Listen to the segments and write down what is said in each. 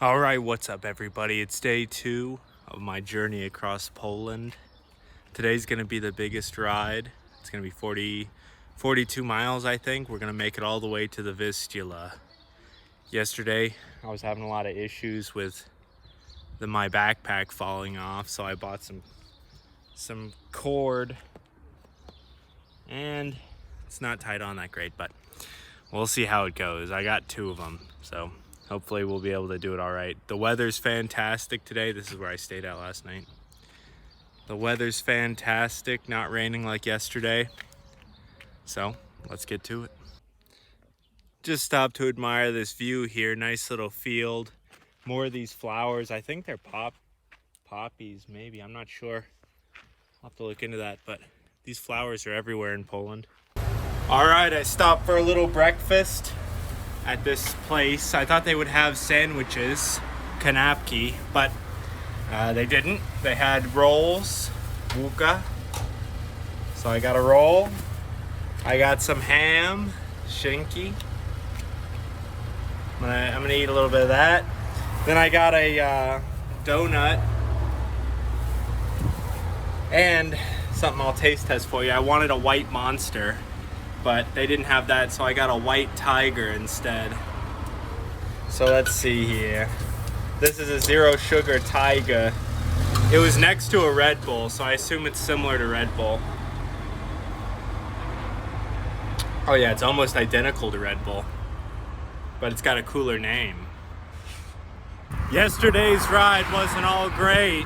All right, what's up everybody? It's day 2 of my journey across Poland. Today's gonna be the biggest ride. It's gonna be 42 miles, I think. We're gonna make it all the way to the Vistula. Yesterday, I was having a lot of issues with my backpack falling off, so I bought some cord, and it's not tied on that great, but we'll see how it goes. I got 2 of them, so hopefully we'll be able to do it all right. The weather's fantastic today. This is where I stayed at last night. The weather's fantastic, not raining like yesterday. So let's get to it. Just stopped to admire this view here. Nice little field. More of these flowers. I think they're poppies, maybe. I'm not sure. I'll have to look into that, but these flowers are everywhere in Poland. All right, I stopped for a little breakfast at this place. I thought they would have sandwiches, kanapki, but they didn't. They had rolls, bułka. So I got a roll. I got some ham, shinki. I'm gonna eat a little bit of that. Then I got a donut and something I'll taste test for you. I wanted a white monster, but they didn't have that, so I got a white tiger instead. So let's see here. This is a 0 sugar tiger. It was next to a Red Bull, so I assume it's similar to Red Bull. Oh yeah, it's almost identical to Red Bull, but it's got a cooler name. Yesterday's ride wasn't all great,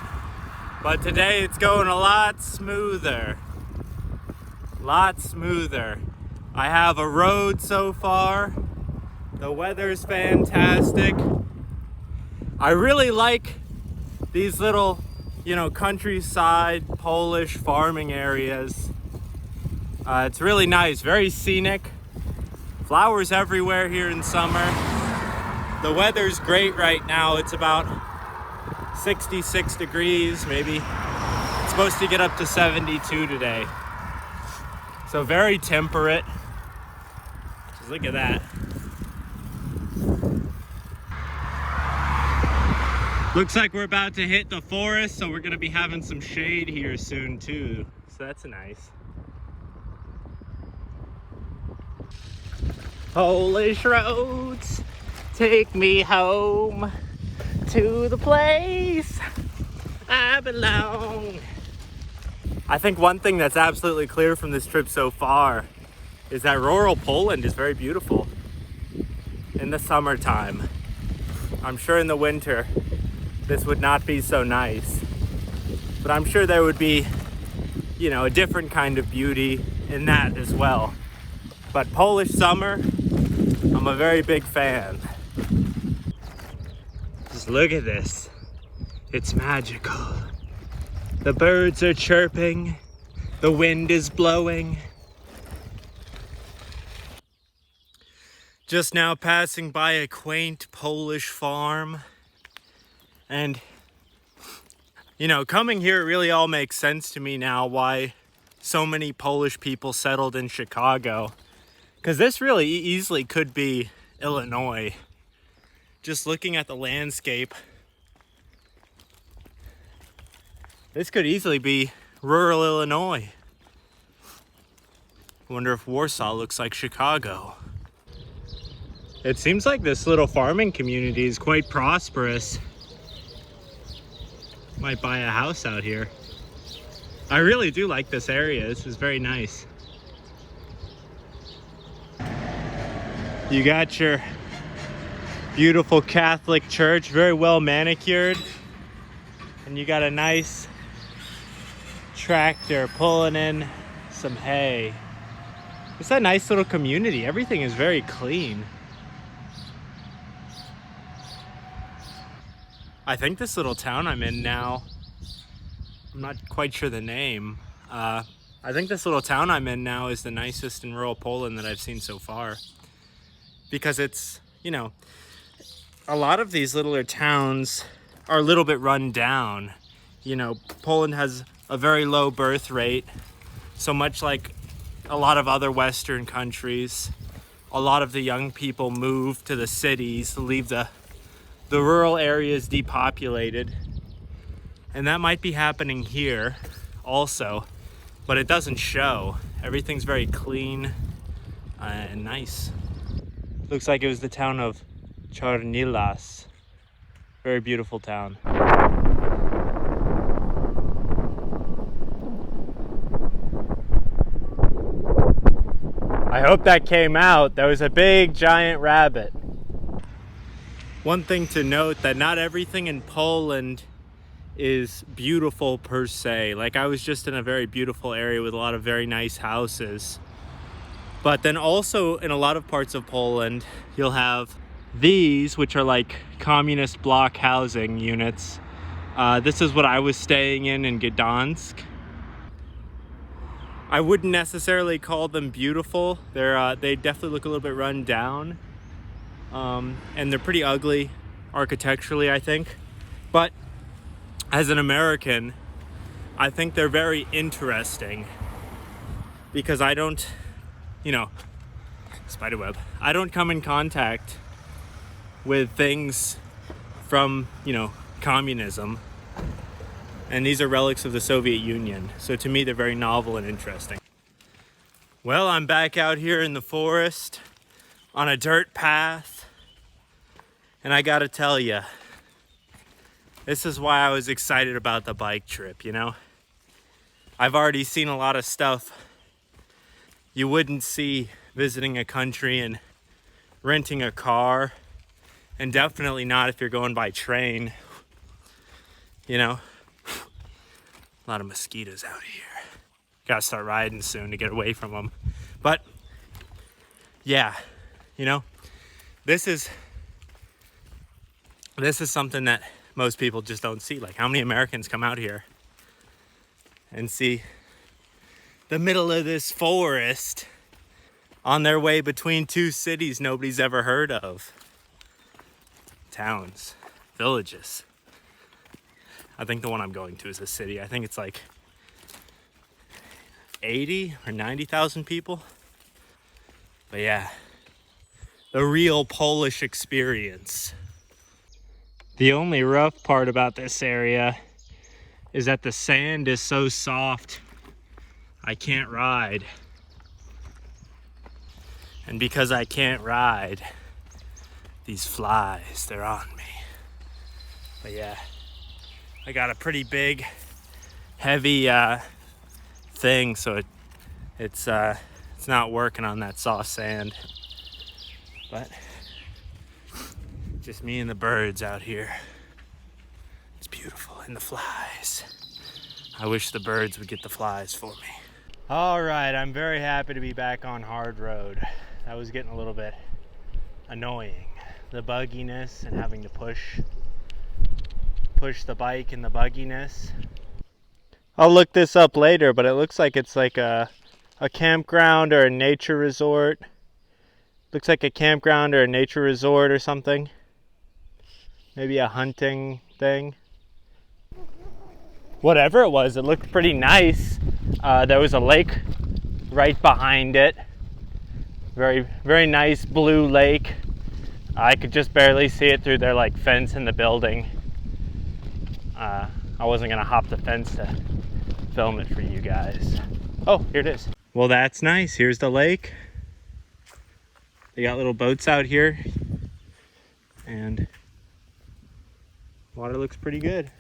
but today it's going a lot smoother. I have a road so far. The weather's fantastic. I really like these little, countryside Polish farming areas. It's really nice, very scenic. Flowers everywhere here in summer. The weather's great right now. It's about 66 degrees, maybe. It's supposed to get up to 72 today. So very temperate. Just look at that. Looks like we're about to hit the forest, so we're gonna be having some shade here soon too. So that's nice. Polish roads, take me home to the place I belong. I think one thing that's absolutely clear from this trip so far is that rural Poland is very beautiful in the summertime. I'm sure in the winter this would not be so nice, but I'm sure there would be, a different kind of beauty in that as well. But Polish summer, I'm a very big fan. Just look at this. It's magical. The birds are chirping. The wind is blowing. Just now passing by a quaint Polish farm. And, coming here, it really all makes sense to me now why so many Polish people settled in Chicago. Because this really easily could be Illinois. Just looking at the landscape, this could easily be rural Illinois. Wonder if Warsaw looks like Chicago. It seems like this little farming community is quite prosperous. Might buy a house out here. I really do like this area. This is very nice. You got your beautiful Catholic church, very well manicured. And you got a nice tractor pulling in some hay. It's a nice little community. Everything is very clean. I think this little town I'm in now, I'm not quite sure the name. I think this little town I'm in now is the nicest in rural Poland that I've seen so far. Because it's, a lot of these littler towns are a little bit run down. Poland has a very low birth rate. So much like a lot of other Western countries, a lot of the young people move to the cities, leave the the rural area is depopulated. And that might be happening here also, but it doesn't show. Everything's very clean and nice. Looks like it was the town of Charnilas. Very beautiful town. I hope that came out. There was a big giant rabbit. One thing to note, that not everything in Poland is beautiful per se. Like, I was just in a very beautiful area with a lot of very nice houses. But then also in a lot of parts of Poland, you'll have these, which are like communist block housing units. This is what I was staying in Gdansk. I wouldn't necessarily call them beautiful. They definitely look a little bit run down. And they're pretty ugly architecturally, I think. But as an American, I think they're very interesting because I don't, spiderweb, I don't come in contact with things from, communism. And these are relics of the Soviet Union. So to me, they're very novel and interesting. Well, I'm back out here in the forest on a dirt path. And I gotta tell you, this is why I was excited about the bike trip, I've already seen a lot of stuff you wouldn't see visiting a country and renting a car, and definitely not if you're going by train, A lot of mosquitoes out here. Gotta start riding soon to get away from them. But yeah, this is something that most people just don't see. Like, how many Americans come out here and see the middle of this forest on their way between two cities nobody's ever heard of? Towns, villages. I think the one I'm going to is a city. I think it's like 80 or 90,000 people. But yeah, the real Polish experience. The only rough part about this area is that the sand is so soft, I can't ride. And because I can't ride, these flies, they're on me. But yeah, I got a pretty big, heavy thing, so it's not working on that soft sand. But just me and the birds out here. It's beautiful, and the flies. I wish the birds would get the flies for me. All right, I'm very happy to be back on hard road. That was getting a little bit annoying. The bugginess and having to push the bike in the bugginess. I'll look this up later, but it looks like it's like a campground or a nature resort. Looks like a campground or a nature resort or something. Maybe a hunting thing. Whatever it was, it looked pretty nice. There was a lake right behind it. Very, very nice blue lake. I could just barely see it through their fence in the building. I wasn't gonna hop the fence to film it for you guys. Oh, here it is. Well, that's nice. Here's the lake. They got little boats out here, and water looks pretty good.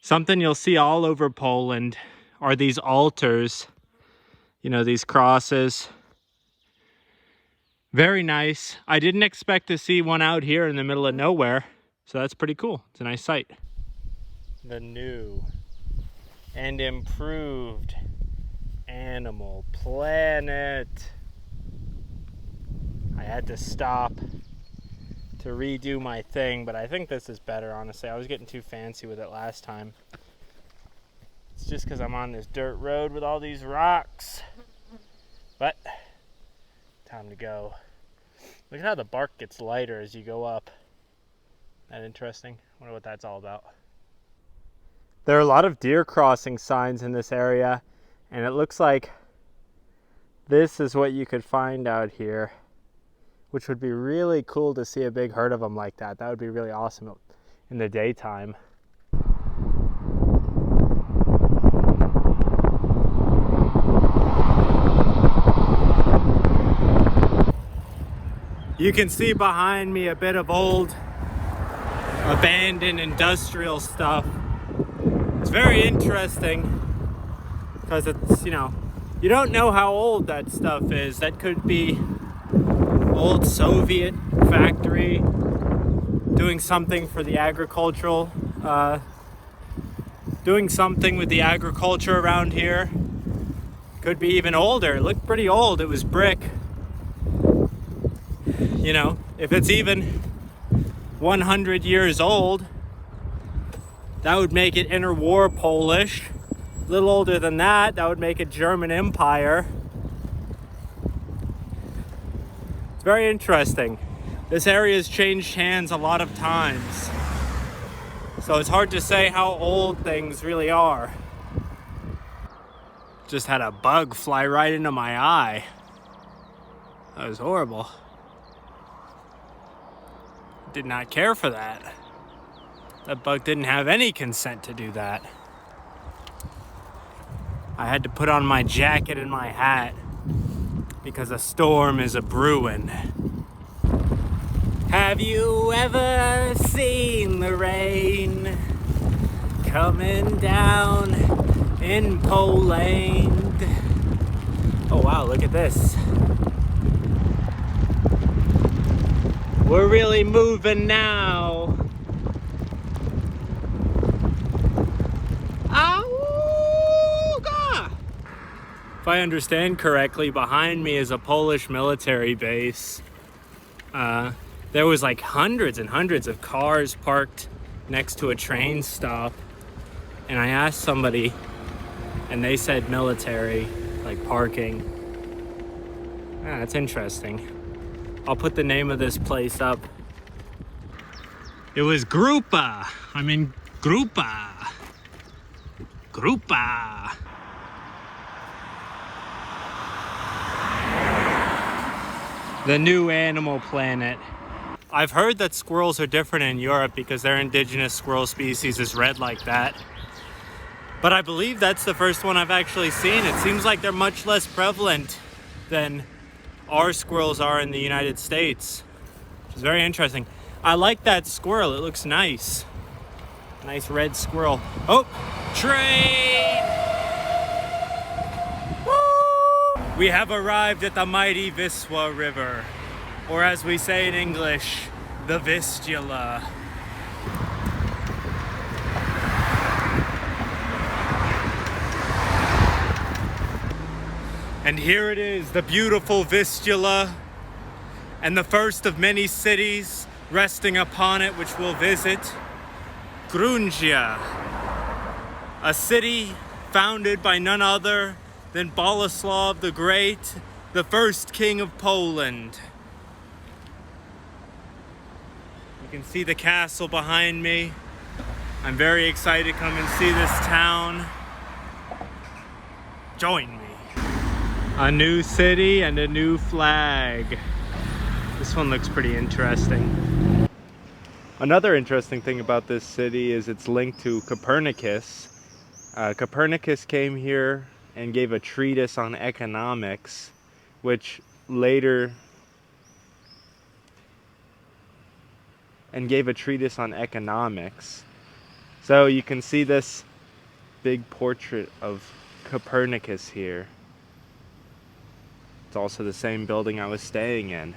Something you'll see all over Poland are these altars, these crosses. Very nice. I didn't expect to see one out here in the middle of nowhere, so that's pretty cool. It's a nice sight. The new and improved Animal Planet. I had to stop to redo my thing, but I think this is better, honestly. I was getting too fancy with it last time. It's just because I'm on this dirt road with all these rocks. But time to go. Look at how the bark gets lighter as you go up. That interesting? Wonder what that's all about. There are a lot of deer crossing signs in this area, and it looks like this is what you could find out here, which would be really cool to see a big herd of them like that. That would be really awesome in the daytime. You can see behind me a bit of old, abandoned industrial stuff. It's very interesting because it's, you know, you don't know how old that stuff is. That could be old Soviet factory doing something for the agricultural, doing something with the agriculture around here. Could be even older. It looked pretty old. It was brick. You know, if it's even 100 years old, that would make it interwar Polish. A little older than that, that would make it German Empire. It's very interesting. This area has changed hands a lot of times, so it's hard to say how old things really are. Just had a bug fly right into my eye. That was horrible. Did not care for that. That bug didn't have any consent to do that. I had to put on my jacket and my hat because a storm is a-brewing. Have you ever seen the rain coming down in Poland? Oh wow, look at this. We're really moving now. Auga! If I understand correctly, behind me is a Polish military base. There was like hundreds and hundreds of cars parked next to a train stop. And I asked somebody, and they said military, like parking. Ah, that's interesting. I'll put the name of this place up. It was Grupa. I'm in Grupa. Grupa. The new Animal Planet. I've heard that squirrels are different in Europe because their indigenous squirrel species is red like that. But I believe that's the first one I've actually seen. It seems like they're much less prevalent than our squirrels are in the United States, which is very interesting. I like that squirrel. It looks nice. Nice red squirrel. Oh, train! Woo! We have arrived at the mighty Wisła River, or as we say in English, the Vistula. And here it is, the beautiful Vistula, and the first of many cities resting upon it which we'll visit, Grudziądz, a city founded by none other than Boleslaw the Great, the first king of Poland. You can see the castle behind me. I'm very excited to come and see this town. Join me. A new city and a new flag. This one looks pretty interesting. Another interesting thing about this city is it's linked to Copernicus. Copernicus came here and gave a treatise on economics, which later So you can see this big portrait of Copernicus here. It's also the same building I was staying in.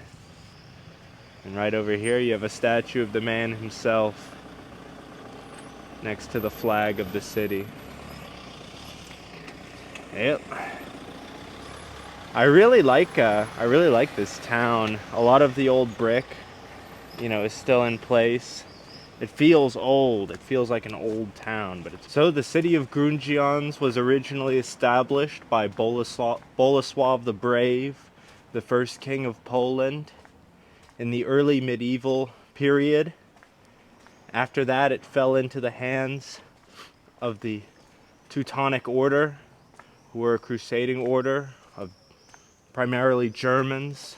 And right over here you have a statue of the man himself next to the flag of the city. Yep. I really like this town. A lot of the old brick, you know, is still in place. It feels old. It feels like an old town, but it's... So the city of Grudziądz was originally established by Boleslaw the Brave, the first king of Poland, in the early medieval period. After that, it fell into the hands of the Teutonic Order, who were a crusading order of primarily Germans,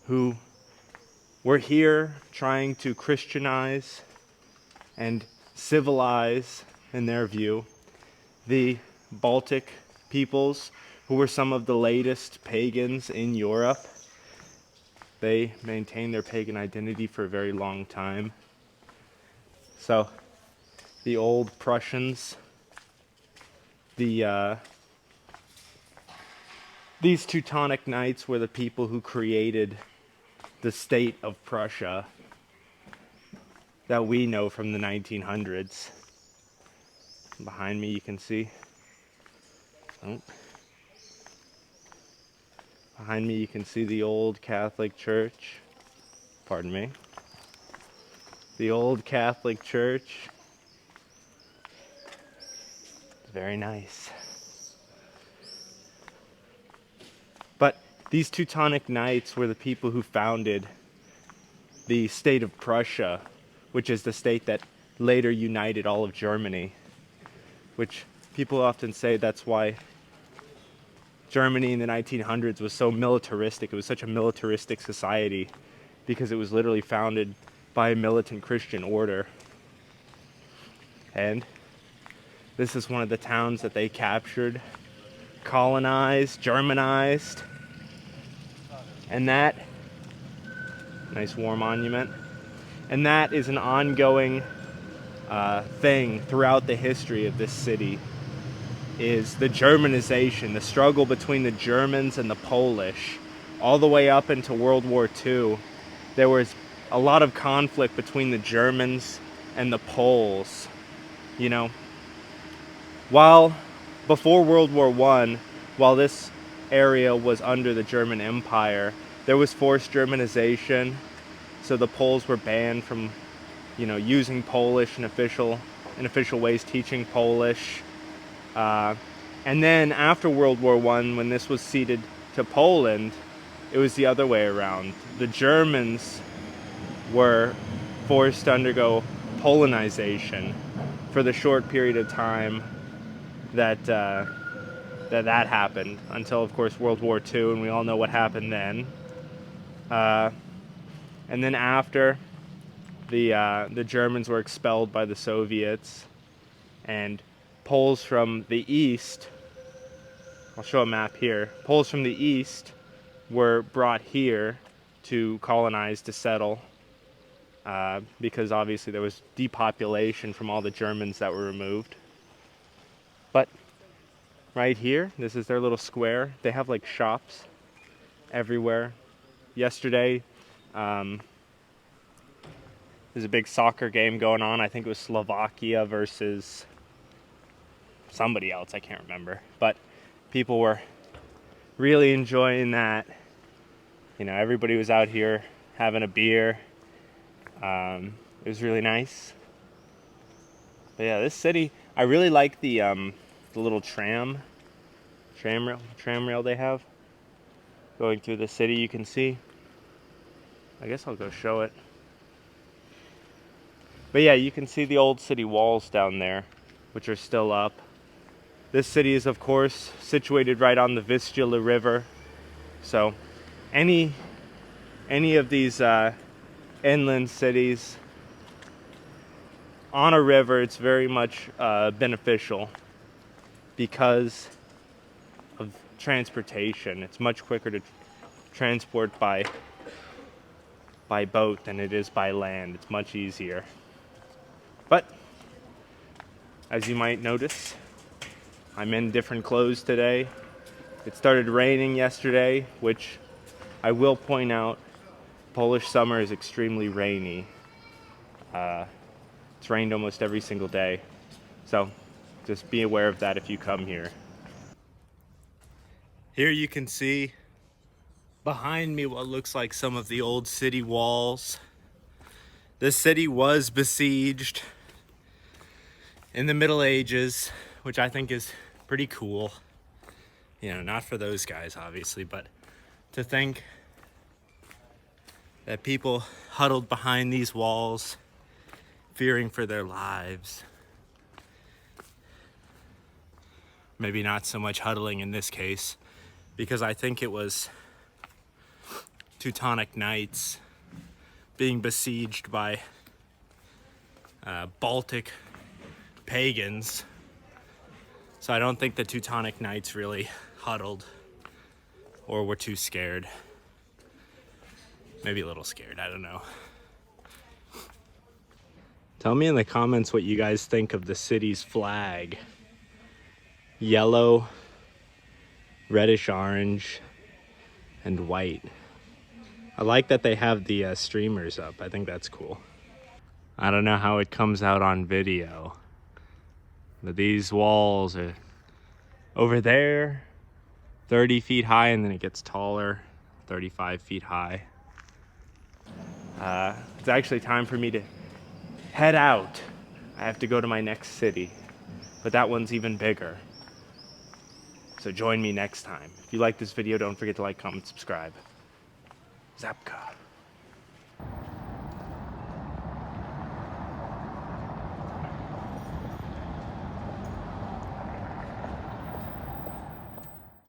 who were here trying to Christianize and civilize, in their view, the Baltic peoples, who were some of the latest pagans in Europe. They maintained their pagan identity for a very long time. So the old Prussians, these Teutonic Knights were the people who created the state of Prussia that we know from the 1900s. Behind me you can see. Oh. Behind me you can see the old Catholic Church. Pardon me. The old Catholic Church. Very nice. But these Teutonic Knights were the people who founded the state of Prussia, which is the state that later united all of Germany, which people often say that's why Germany in the 1900s was so militaristic. It was such a militaristic society because it was literally founded by a militant Christian order. And this is one of the towns that they captured, colonized, Germanized. And that, nice war monument. And that is an ongoing thing throughout the history of this city, is the Germanization, the struggle between the Germans and the Polish. All the way up into World War II, there was a lot of conflict between the Germans and the Poles. You know, while before World War I, while this area was under the German Empire, there was forced Germanization. So the Poles were banned from, using Polish in official ways, teaching Polish. And then after World War I, when this was ceded to Poland, it was the other way around. The Germans were forced to undergo Polonization for the short period of time that happened, until, of course, World War II, and we all know what happened then. And then after, the Germans were expelled by the Soviets, and Poles from the east, I'll show a map here, Poles from the east were brought here to colonize, to settle, because obviously there was depopulation from all the Germans that were removed. But right here, this is their little square. They have like shops everywhere. Yesterday, there's a big soccer game going on. I think it was Slovakia versus somebody else, I can't remember. But people were really enjoying that. Everybody was out here having a beer. It was really nice. But yeah, this city, I really like the little tram rail they have going through the city. You can see. I guess I'll go show it. But yeah, you can see the old city walls down there, which are still up. This city is, of course, situated right on the Vistula River. So any of these inland cities on a river, it's very much beneficial because of transportation. It's much quicker to transport by boat than it is by land. It's much easier. But as you might notice, I'm in different clothes today. It started raining yesterday, which I will point out, Polish summer is extremely rainy. It's rained almost every single day. So just be aware of that if you come here. Here you can see behind me what looks like some of the old city walls. This city was besieged in the Middle Ages, which I think is pretty cool. Not for those guys, obviously, but to think that people huddled behind these walls, fearing for their lives. Maybe not so much huddling in this case, because I think it was Teutonic Knights being besieged by Baltic pagans. So I don't think the Teutonic Knights really huddled or were too scared. Maybe a little scared, I don't know. Tell me in the comments what you guys think of the city's flag. Yellow, reddish orange, and white. I like that they have the streamers up. I think that's cool. I don't know how it comes out on video, but these walls are over there, 30 feet high, and then it gets taller, 35 feet high. It's actually time for me to head out. I have to go to my next city, but that one's even bigger. So join me next time. If you like this video, don't forget to like, comment, subscribe. Zapka.